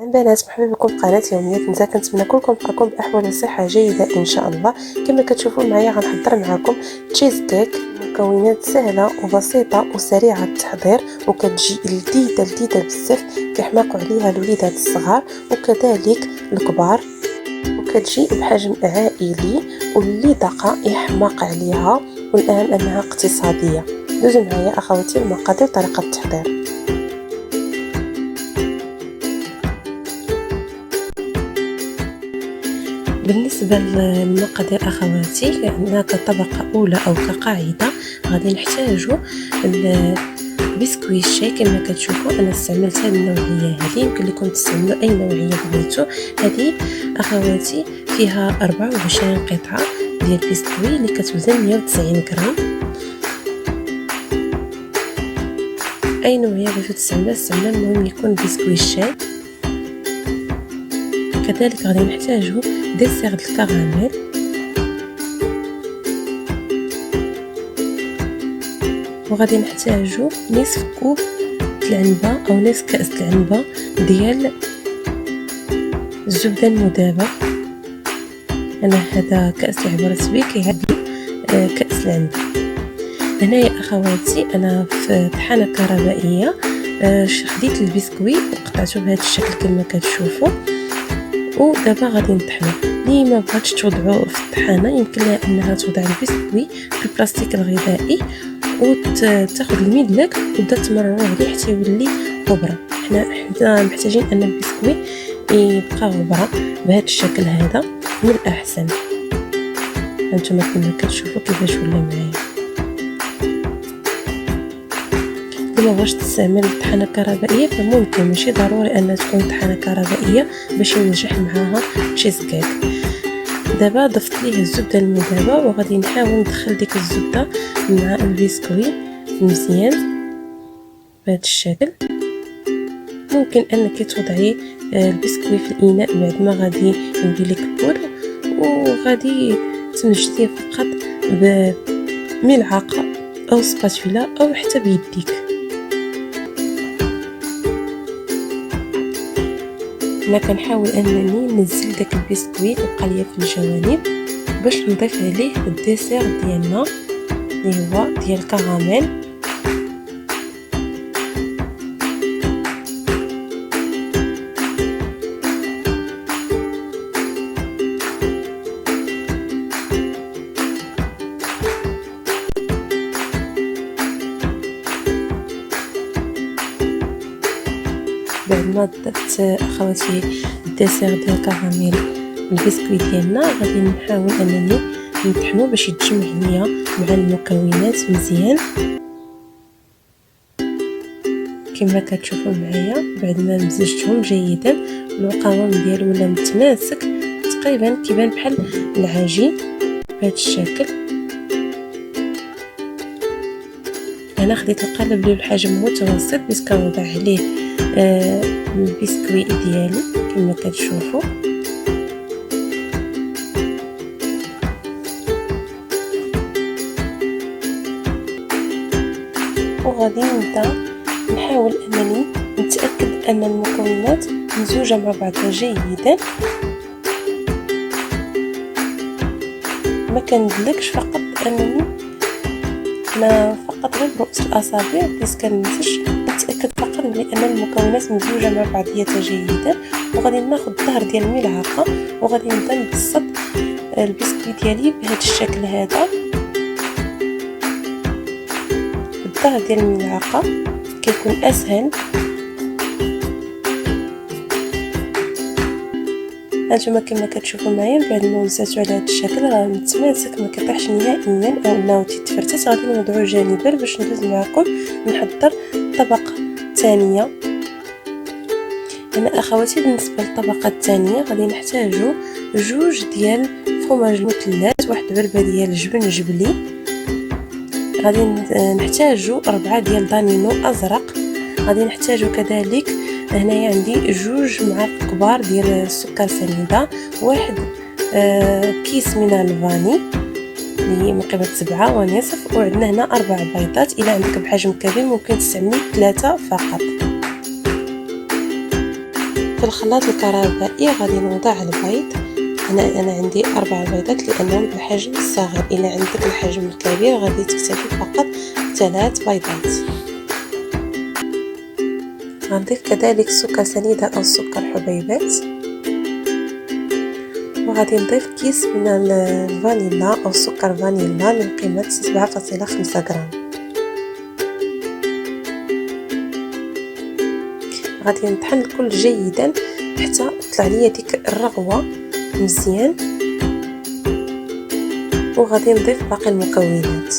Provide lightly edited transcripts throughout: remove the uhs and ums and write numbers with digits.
البنات، مرحبا بكم في قناه يوميات نساء. كنتمنى كلكم تلقاكم باحوال وصحه جيده ان شاء الله. كما كتشوفوا معايا غنحضر معكم تشيز كيك، مكونات سهله وبسيطه وسريعه التحضير، وكتجي لذيذه بزاف، كيحماقوا عليها الوليدات الصغار وكذلك الكبار، وكتجي بحجم عائلي واللي دقه يحماق عليها، والاهم انها اقتصاديه. دوزوا معايا اخواتي المقادير طريقه التحضير. بالنسبة للمقادير أخواتي، عندنا كطبقة أولى أو كقاعدة غادي نحتاجو البسكويت الشاي. كما كتشوفوا أنا استعملت هذه النوعية هذه، يمكن لكم تستعملوا أي نوعية بغيتو. هذه أخواتي فيها 24 قطعة ديال البسكوي اللي كتوزن 190 غرام. أي نوعية بغيتو تستعملوا المهم يكون بسكويت الشاي. كذلك غادي نحتاجو ديسير الكراميل، وغادي نحتاجو نصف كوب العنبة او نصف كأس العنبة ديال الزبدة المذابة. انا هذا كأس اللي عبرت به كيعدي كأس العنبة. هنايا اخواتي انا في طحانة كهربائية خديت البسكوي وقطعته بهذا الشكل كما كتشوفوا، ودابا غادي نطحنو. اللي ما بغاتش توضعوه في الطحانه يمكن لها انها توضع البسكوي في البلاستيك الغذائي وتاخذ المدلك وتبدا تمرروا عليه حتى يولي غبره. حنا محتاجين ان البسكوي يبقى غبره بهذا الشكل، هذا من الاحسن. هانتوما كما كتشوفوا كيفاش ولا معايا. إلا بغاش تستعمل طحانة كهربائية فممكن، ماشي ضروري أن تكون طحانة كهربائية باش ينجح معاها تشيز كيك. دابا ضفت ليه الزبدة المذابة وغادي نحاول ندخل ديك الزبدة مع البسكوي مزيان بهذا الشكل. ممكن أنك توضعي البسكوي في الإناء بعد ما غادي يولي لك بودر، وغادي تمجديه فقط بملعقة أو سباتولا أو حتى بيديك. انا كنحاول انني ننزل داك البسكوي يبقى ليا في الجوانب باش نضيف عليه الديسير ديالنا اللي هو ديال الكراميل. بعد ما ضفت اخواتي الديسير ديال الكراميل البسكويت ديالنا غادي نحاول انني نطحنو باش يتجمع ليا مع المكونات مزيان كما كتشوفوا معايا. بعد ما مزجتهم جيدا القوام ديالو ولا متماسك تقريبا كيبان بحال العجين بهذا الشكل. انا خديت القالب اللي بحجم متوسط باش كنوضع عليه البسكوي ديالي كما كتشوفوا. وغادي نبدا نحاول انني نتاكد ان المكونات مزوجه مع بعضها جيدا، ما كندلكش فقط انني فقط غير برؤوس الاصابع باش كنمسش، نتاكد فقط بان المكونات مزوجه مع بعضياتها جيدا. وغادي ناخذ الظهر ديال الملعقه وغادي نبدا نبسط البسكويت ديالي بهذا الشكل هذا. الظهر ديال الملعقه كيكون اسهل. هانتوما كما كتشوفوا معايا بعد ما وزعتو على هذا الشكل راه متماسك ما كيطيحش نهائيا او انه تيتفرتت. غادي نوضعو جانبا باش ندوز معكم نحضر الطبقه الثانيه. هنا اخواتي بالنسبه للطبقه الثانيه غادي نحتاجو 2 ديال فروماج مثلث، واحد علبه ديال الجبن جبلي، غادي نحتاجو 4 ديال دانينو ازرق، غادي نحتاجو كذلك هنايا عندي 2 معالق كبار ديال السكر سنيده، واحد كيس من الفاني اللي من قيمه 7.5، وعندنا هنا 4 بيضات. الى عندك بحجم كبير ممكن تستعملي 3 فقط. في الخلاط الكهربائي غادي نوضع البيض. أنا عندي 4 بيضات لأنهم بالحجم الصغير. إلا عندك الحجم الكبير غادي تكتفي فقط 3 بيضات. غنضيف كذلك سكر سنيدة أو سكر حبيبات، وغادي نضيف كيس من الفانيلا أو سكر فانيلا من قيمة 7.5 غرام. غادي نطحن الكل جيدا حتى تطلع ليا ديك الرغوة مزيان، وغادي نضيف باقي المكونات.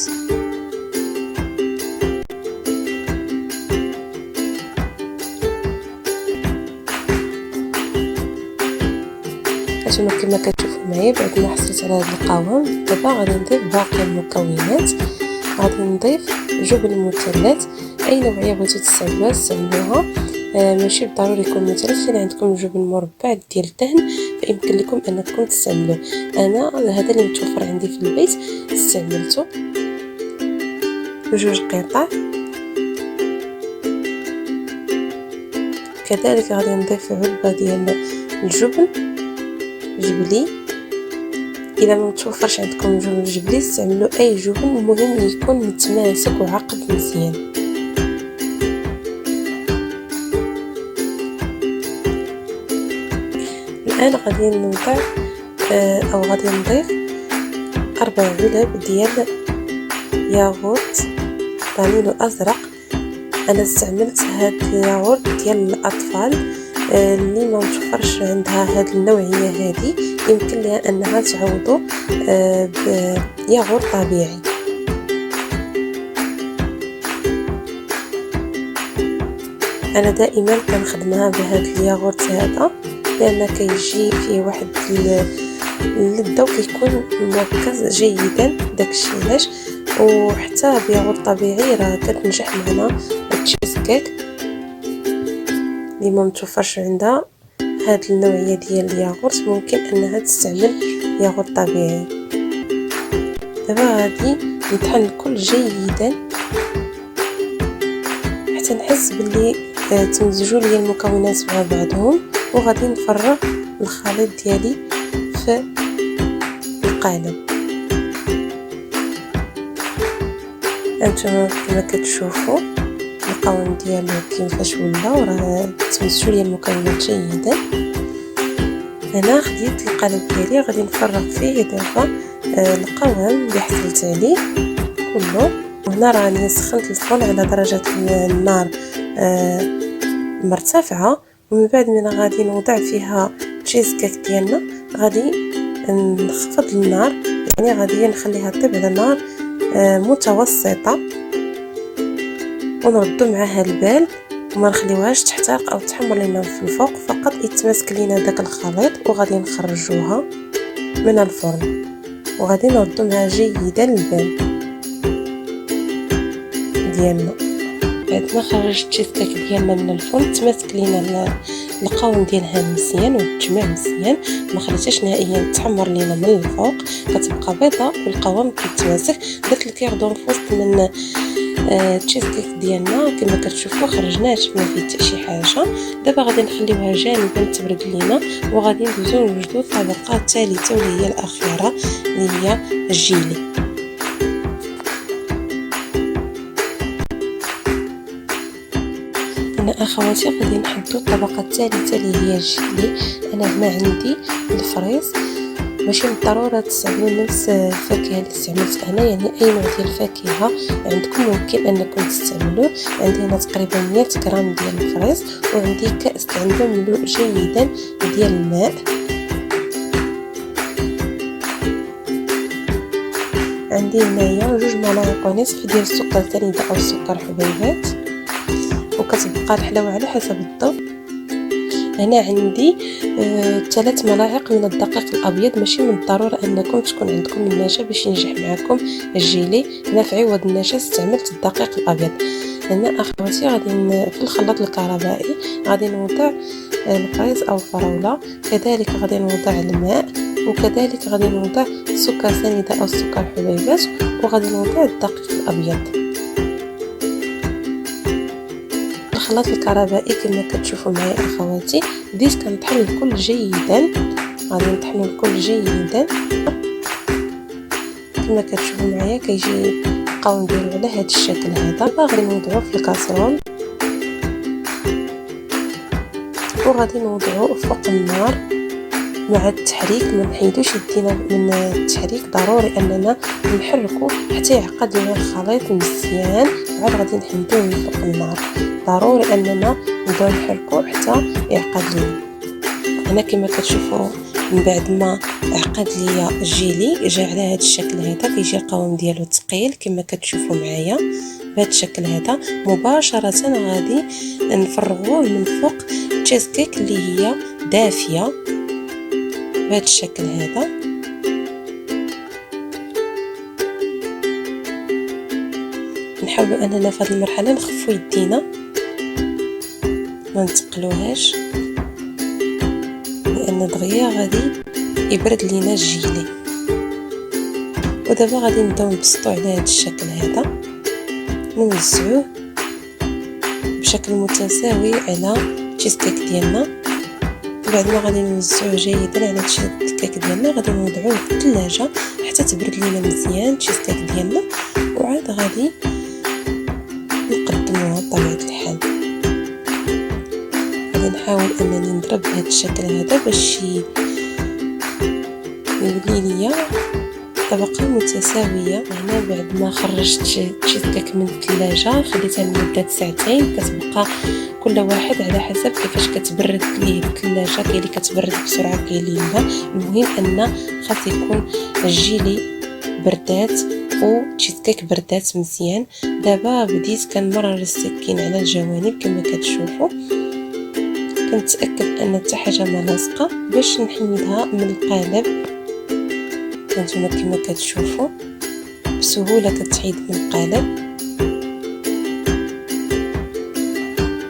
كما كتشوفوا معايا بعد ما حصلت على هذا القوام، دابا غادي نضيف باقي المكونات. غادي نضيف جبن مثلث، اي نوعيه بغيتو تستعملوها استعملوها، ماشي بالضروري يكون مثلث. الا عندكم جبن مربع ديال الدهن فيمكن لكم انكم تستعملوه. انا هذا اللي متوفر عندي في البيت استعملته. 2 قطع. كذلك غادي نضيف علبه ديال الجبن جبلي. الا ما متوفرش عندكم جبن جبلي استعملوا اي جبن، المهم يكون متماسك وعقد مزيان. الان غادي نوضع او غادي نضيف 4 علب ديال ياغورت فانيلو ازرق. انا استعملت هاد الياغورت ديال الاطفال. اللي ما متوفرش عندها هاد النوعيه هذه يمكن لها انها تعوضه بياغورت طبيعي. انا دائما كنخدمها بهاد الياغورت هذا لان كيجي فيه واحد اللذة وكيكون مركز جيدا. داكشي علاش. وحتى بياغورت طبيعي راه كتنجح معنا التشيز كيك اللي ما متوفرش عندها هاد النوعيه ديال الياغورت ممكن انها تستعمل ياغورت طبيعي. دابا غادي نطحن الكل جيدا حتى نحس باللي تمزجوا لي المكونات مع بعضهم، وغادي نفرغ الخليط ديالي في القالب. انتم كما كتشوفوا القوام ديالو كيفاش ولا، وراه تمزجوا لي المكونات جيدا. انا خديت القالب ديالي غادي نفرغ فيه دابا القوام اللي حصلت عليه كله. وهنا راني سخنت الفرن على درجه النار مرتفعه، ومن بعد من غادي نوضع فيها تشيز كيك ديالنا غادي نخفض النار، يعني غادي نخليها طيب على نار متوسطه، ونردو معاها البال وما نخليوهاش تحترق او تحمر لينا في الفوق، فقط يتماسك لينا داك الخليط. وغادي نخرجوها من الفرن وغادي نردو معاها جيدا البال ديالنا. بعد ما خرجت التشيز كيك ديالنا من الفرن تماسك لينا القوام ديالها مزيان وتجمع مزيان، ما خليتهاش نهائيا تحمر لينا من الفوق، كتبقى بيضاء والقوام كيتماسك. درت الكيردون فوسط من التشيز كيك ديالنا كما كتشوفوا خرجناه ما فيه حتى شي حاجه. دابا غادي نخليوها جانبا تبرد لينا، وغادي ندوزو نوجدو الطبقه الثالثه واللي هي الاخيره اللي هي الجيلي. انا اخواتي غادي نحدو الطبقه الثالثه اللي هي الجيلي. انا هنا عندي الفريز، ماشي بالضروره تستعملوا نفس الفاكهه اللي استعملت انا، يعني اي نوع ديال الفاكهه عندكم ممكن انكم تستعملوه. عندي هنا تقريبا 100 غرام ديال الفريز، وعندي كاس عنده مملوء جيدا ديال الماء. عندي هنايا 2 ملاعق ونصف ديال السكر سنيده او السكر حبيبات، وكتبقى الحلاوه على حسب الذوق. هنا عندي 3 ملاعق من الدقيق الابيض، ماشي من الضروره انكم تكون عندكم النشا باش ينجح معكم الجيلي. هنا في عوض النشا استعملت الدقيق الابيض. هنا اخواتي غادي في الخلاط الكهربائي غادي نوضع الفريز او الفراوله، كذلك غادي نوضع الماء، وكذلك غادي نوضع سكر سنيده او سكر حبيبات، وغادي نوضع الدقيق الابيض. الخلاط الكهربائي كما كتشوفوا معايا اخواتي. بديت كنطحن الكل جيدا، غادي نطحنوا الكل جيدا كما كتشوفوا معايا. كيجي القوام ديالو على هذا الشكل هذا. غادي نوضعوه في الكاسرول وغادي نوضعوه فوق النار مع التحريك. ما نحيدوش يدينا من التحريك، ضروري اننا نحركو حتى يعقد لنا الخليط مزيان. عاد غادي نحيدوه من فوق النار، ضروري اننا نبداو نحركو حتى يعقد لنا. هنا كما كتشوفوا من بعد ما عقد ليا الجيلي جا على هذا الشكل هذا، كيجي القوام ديالو ثقيل كما كتشوفوا معايا بهذا الشكل هذا. مباشره غادي نفرغوه من فوق تشيز كيك اللي هي دافيه بهذا الشكل هذا. نحاولوا اننا في هذه المرحله نخفوا يدينا ما نتقلوهاش، لان دغيا غادي يبرد لينا الجيلي. ودابا غادي نبداو نبسطو على هذا الشكل هذا، نوزعوه بشكل متساوي على التشيز كيك ديالنا. بعد ما غادي نوزعوه جيدا على التشيز كيك ديالنا غادي نوضعوه في الثلاجه حتى تبرد لينا مزيان التشيز كيك ديالنا، وعاد غادي نقدموها بطبيعه الحال. غادي نحاول انني نضرب بهذا الشكل هذا باش يولي ليا طبقه متساويه. هنا بعد ما خرجت التشيز كيك من الثلاجه خليتها لمده ساعتين، كتبقى كل واحد على حسب كيفاش كتبرد ليه الثلاجه. كاين اللي كتبرد بسرعه كاين اللي لا. المهم ان خاص يكون الجيلي بردات والتشيز كيك بردات مزيان. دابا بديت كنمرر السكين على الجوانب كما كتشوفوا، كنتاكد ان حتى حاجه ما لاصقه باش نحيدها من القالب. هانتوما كما كتشوفوا بسهوله كتحيد من القالب.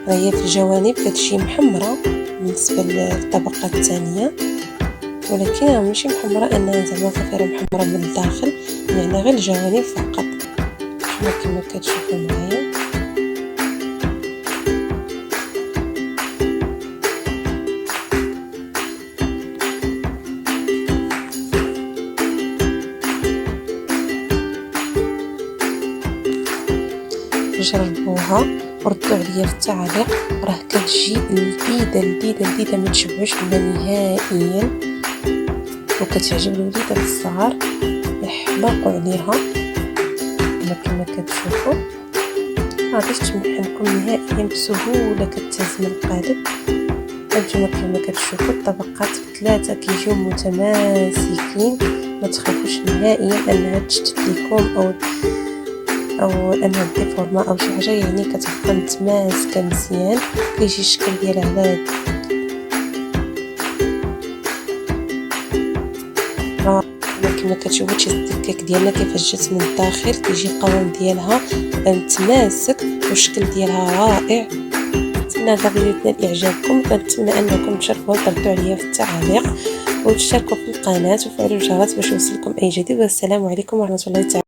هي في الجوانب كتجي محمره بالنسبه للطبقه الثانيه، ولكن ماشي محمره انها زعما صافي محمره من الداخل، يعني غير الجوانب فقط كما كتشوفوا معايا. جربوها وردوا عليا في التعليق، راه كتجي لذيذه ما تشبعوش منها نهائيا، وكتعجب الوليدات الصغار يحماقوا عليها. كما كتشوفوا غاديش تمحنكم نهائيا بسهوله كتهز من القالب. هانتوما كما كتشوفوا الطبقات ثلاثه كيجيو متماسكين، ما تخافوش نهائيا انها تشتت لكم او انها ديفورما او شي حاجه، يعني كتبقى متماسكه مزيان. كيجي الشكل ديالها على كما كتشوفوا تشيز كيك ديالنا كيفاش جات من الداخل، كيجي القوام ديالها متماسك والشكل ديالها رائع. نتمنى هذا الفيديو ينال اعجابكم، كنتمنى انكم تشاركوه وتردوا عليا في التعليق وتشتركوا في القناه وتفعلوا الجرس باش يوصلكم اي جديد. والسلام عليكم ورحمه الله تعالى